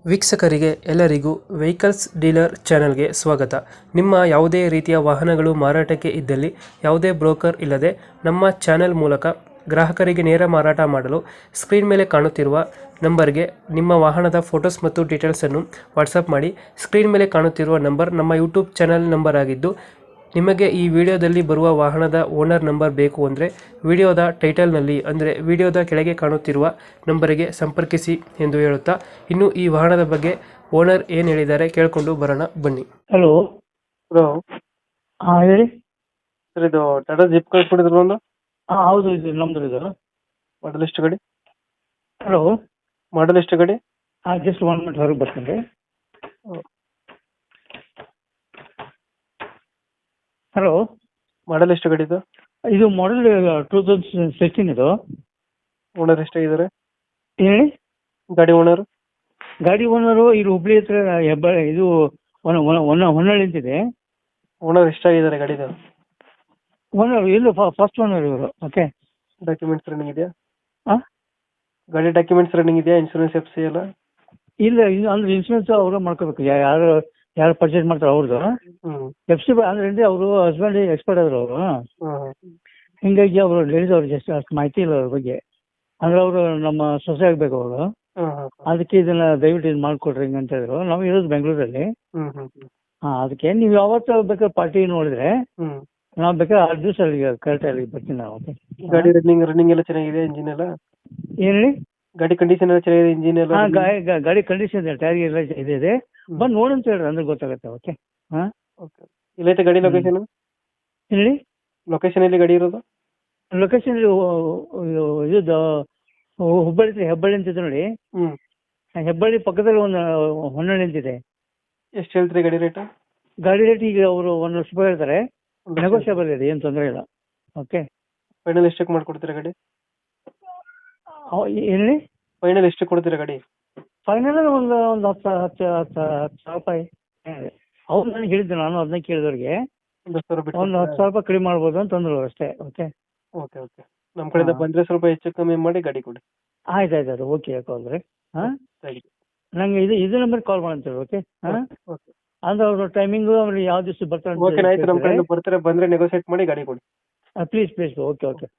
ವೀಕ್ಷಕರಿಗೆ ಎಲ್ಲರಿಗೂ vehicles dealer ಚಾನೆಲ್ಗೆ ಸ್ವಾಗತ. ನಿಮ್ಮ ಯಾವುದೇ ರೀತಿಯ ವಾಹನಗಳು ಮಾರಾಟಕ್ಕೆ ಇದ್ದಲ್ಲಿ ಯಾವುದೇ ಬ್ರೋಕರ್ ಇಲ್ಲದೆ ನಮ್ಮ ಚಾನೆಲ್ ಮೂಲಕ ಗ್ರಾಹಕರಿಗೆ ನೇರ ಮಾರಾಟ ಮಾಡಲು ಸ್ಕ್ರೀನ್ ಮೇಲೆ ಕಾಣುತ್ತಿರುವ ನಂಬರ್ಗೆ ನಿಮ್ಮ ವಾಹನದ ಫೋಟೋಸ್ ಮತ್ತು ಡೀಟೇಲ್ಸನ್ನು ವಾಟ್ಸಪ್ ಮಾಡಿ. ಸ್ಕ್ರೀನ್ ಮೇಲೆ ಕಾಣುತ್ತಿರುವ ನಂಬರ್ ನಮ್ಮ ಯೂಟ್ಯೂಬ್ ಚಾನೆಲ್ ನಂಬರ್ ಆಗಿದ್ದು, ನಿಮಗೆ ಈ ವಿಡಿಯೋದಲ್ಲಿ ಬರುವ ವಾಹನದ ಓನರ್ ನಂಬರ್ ಬೇಕು ಅಂದರೆ ವಿಡಿಯೋದ ಟೈಟಲ್ನಲ್ಲಿ ಅಂದರೆ ವಿಡಿಯೋದ ಕೆಳಗೆ ಕಾಣುತ್ತಿರುವ ನಂಬರಿಗೆ ಸಂಪರ್ಕಿಸಿ ಎಂದು ಹೇಳುತ್ತಾ, ಇನ್ನು ಈ ವಾಹನದ ಬಗ್ಗೆ ಓನರ್ ಏನು ಹೇಳಿದ್ದಾರೆ ಕೇಳಿಕೊಂಡು ಬರೋಣ ಬನ್ನಿ. ಹಲೋ. ಹಲೋ ಹಾಂ ಹೇಳಿ. ಸರ್, ಇದು ಟಾಟಾ ಜಿಪ್ ಕಳಿಸ್ಬಿಟ್ಟಿದ್ರು ಒಂದು ಹಾಂ ಹೌದು, ಇದು ನಮ್ದು ಇದು. ಮಾಡಲ್ ಎಷ್ಟು ಗಾಡಿ? ಹಲೋ. ಮಾಡಲ್ ಎಷ್ಟು ಗಾಡಿ? ಹಾಂ, ಜಸ್ಟ್ 1 ಮಿನಿಟ್ ಹೊರಗೆ ಬರ್ತೀನಿ ರೀ. ಹಲೋ. ಮಾಡಲ್ ಎಷ್ಟು ಗಾಡಿ ಇದು? ಇದು ಮಾಡೆಲ್ 2016 ಇದು. ಓನರ್ ಎಷ್ಟಾಗಿದ್ದಾರೆ? ಹೇಳಿ. ಗಾಡಿ ಓನರ್? ಗಾಡಿ ಓನರು ಇದು ಹುಬ್ಳಿ ಹತ್ರ ಇದು ಹೊನ್ನಳ್ಳಿ ಅಂತಿದೆ. ಓನರ್ ಎಷ್ಟಾಗಿದ್ದಾರೆ ಗಾಡಿದು? ಓನರ್ ಇಲ್ಲ, ಫಸ್ಟ್ ಓನರ್ ಇವರು. ಓಕೆ. ಡಾಕ್ಯುಮೆಂಟ್ಸ್ ರನ್ನಿಂಗ್ ಇದೆಯಾ? ಹಾಂ, ಗಾಡಿ ಡಾಕ್ಯುಮೆಂಟ್ಸ್ ರನ್ನಿಂಗ್ ಇದೆಯಾ? ಇನ್ಶೂರೆನ್ಸ್ ಎಫ್ ಸಿ ಎಲ್ಲ? ಇಲ್ಲ, ಇದು ಅಂದ್ರೆ ಇನ್ಶೂರೆನ್ಸ್ ಅವರೇ ಮಾಡ್ಕೋಬೇಕು. ಯಾರು ಪರ್ಚೇಸ್ ಮಾಡ್ತಾರೆ ಅವ್ರದ್ದು. ಎಫ್ ಸಿ ಅಂದ್ರೆ ಅವರು ಹಸ್ಬೆಂಡ್ ಎಕ್ಸ್ಪರ್ಟ್ ಆದ್ರು ಅವರು. ಹಿಂಗಾಗಿ ಅವರು ಲೇಡೀಸ್ ಅವ್ರಿಗೆ ಅಷ್ಟು ಮಾಹಿತಿ ಇಲ್ಲ ಅವ್ರ ಬಗ್ಗೆ. ಅಂದ್ರೆ ಅವರು ನಮ್ಮ ಸೊಸೆ ಆಗ್ಬೇಕು ಅವರು. ಅದಕ್ಕೆ ಇದನ್ನ ದಯವಿಟ್ಟು ಇದು ಮಾಡ್ಕೊಡ್ರಿ ಹಿಂಗೆ ಅಂತ ಹೇಳಿದ್ರು. ನಾವು ಇರೋದು ಬೆಂಗಳೂರಲ್ಲಿ. ಹಾಂ, ಅದಕ್ಕೆ ನೀವು ಯಾವತ್ತು ಬೇಕಾದ್ರೆ ಪಾರ್ಟಿ ನೋಡಿದ್ರೆ ನಾವು ಬೇಕಾದ್ರೆ 6 ದಿವಸ ಅಲ್ಲಿಗೆ ಕರೆಕ್ಟ್ ಅಲ್ಲಿಗೆ ಬರ್ತೀನಿ ನಾವು. ಗಾಡಿ ರನ್ನಿಂಗ್ ಎಲ್ಲ ಚೆನ್ನಾಗಿದೆ? ಇಂಜಿನ್ ಎಲ್ಲ ಏನು ಹೇಳಿ? ಗಾಡಿ ಕಂಡೀಷನ್ ಎಲ್ಲ ಚೆನ್ನಾಗಿದೆ? ಇಂಜಿನ್ ಎಲ್ಲ? ಹಾಂ, ಗಾಡಿ ಕಂಡೀಷನ್ ಇದೆ, ಟೈರ್ ಎಲ್ಲ ಇದೆ. ಬಂದು ನೋಡಂತ ಹೇಳ್ರಿ, ಅಂದ್ರೆ ಗೊತ್ತಾಗುತ್ತೆ. ಓಕೆ. ಹಾಂ, ಓಕೆ. ಎಲ್ಲೈತೆ ಗಾಡಿ ಲೊಕೇಶನ್? ಹೇಳಿ. ಲೊಕೇಶನ್ ಎಲ್ಲಿ ಗಾಡಿ ಇರೋದು? ಲೊಕೇಶನ್ ಇದು ಹೆಬ್ಬಳ್ಳಿ ಅಂತಿದೆ ನೋಡಿ. ಹೆಬ್ಬಳ್ಳಿ ಪಕ್ಕದಲ್ಲಿ ಒಂದು ಹೊನ್ನಳ್ಳಿ ಅಂತಿದೆ. ಎಷ್ಟು ಹೇಳ್ತೀರಿ ಗಾಡಿ ರೇಟ್? ಗಾಡಿ ರೇಟ್ ಈಗ ಅವರು 1 ಲಕ್ಷ ರೂಪಾಯಿ ಹೇಳ್ತಾರೆ. ನೆಗೋಷಿಯಬಲ್ ಇದೆ, ಏನು ತೊಂದರೆ ಇಲ್ಲ. ಓಕೆ. ಫೈನಲ್ ಎಷ್ಟಕ್ಕೆ ಮಾಡ್ಕೊಡ್ತೀರಾ ಗಾಡಿ? ಹೇಳಿ. ಫೈನಲ್ ಎಷ್ಟಕ್ಕೆ ಕೊಡ್ತೀರಾ ಗಾಡಿ? ಫೈನಲ್ ಒಂದು 10 ಸಾವಿರ ರೂಪಾಯಿ. ಅವ್ರು ನನಗೆ ಹೇಳಿದ್ದೆ, ನಾನು ಅದನ್ನ ಕೇಳಿದವ್ರಿಗೆ ಒಂದು 10 ಸಾವಿರ ಬಿಟ್ಟು ಒಂದು 10 ಸಾವಿರ ರೂಪಾಯಿ ಕಡಿಮೆ ಮಾಡ್ಬೋದು ಅಂತಂದ್ರು ಅಷ್ಟೇ. ಓಕೆ. Okay okay. ನಮ್ಮ ಕಡೆಯಿಂದ ಬಂದರೆ ಸ್ವಲ್ಪ ಹೆಚ್ಚು ಕಮ್ಮಿ ಮಾಡಿ ಗಾಡಿ ಕೊಡಿ. ಆಯ್ತು ಆಯ್ತು ಆಯ್ತು. ಓಕೆ ಯಾಕಂದ್ರೆ ಹಾಂ, ಸರಿ. ನಂಗೆ ಇದು ನಂಬರ್ ಕಾಲ್ ಮಾಡಂತೀವಿ. ಓಕೆ. ಹಾಂ, ಓಕೆ. ಅಂದ್ರೆ ಅವ್ರ ಟೈಮಿಂಗು ಆಮೇಲೆ ಯಾವ ದಿವಸ ಬರ್ತಾರೆ ಓಕೆ, ಆಯ್ತು. ನಮ್ಮ ಕಡೆಯಿಂದ ಬರ್ತಾರೆ, ಬಂದರೆ ನೆಗೋಸಿಯೇಟ್ ಮಾಡಿ ಗಾಡಿ ಕೊಡಿ. ಪ್ಲೀಸ್. ಓಕೆ. ಹಾಂ.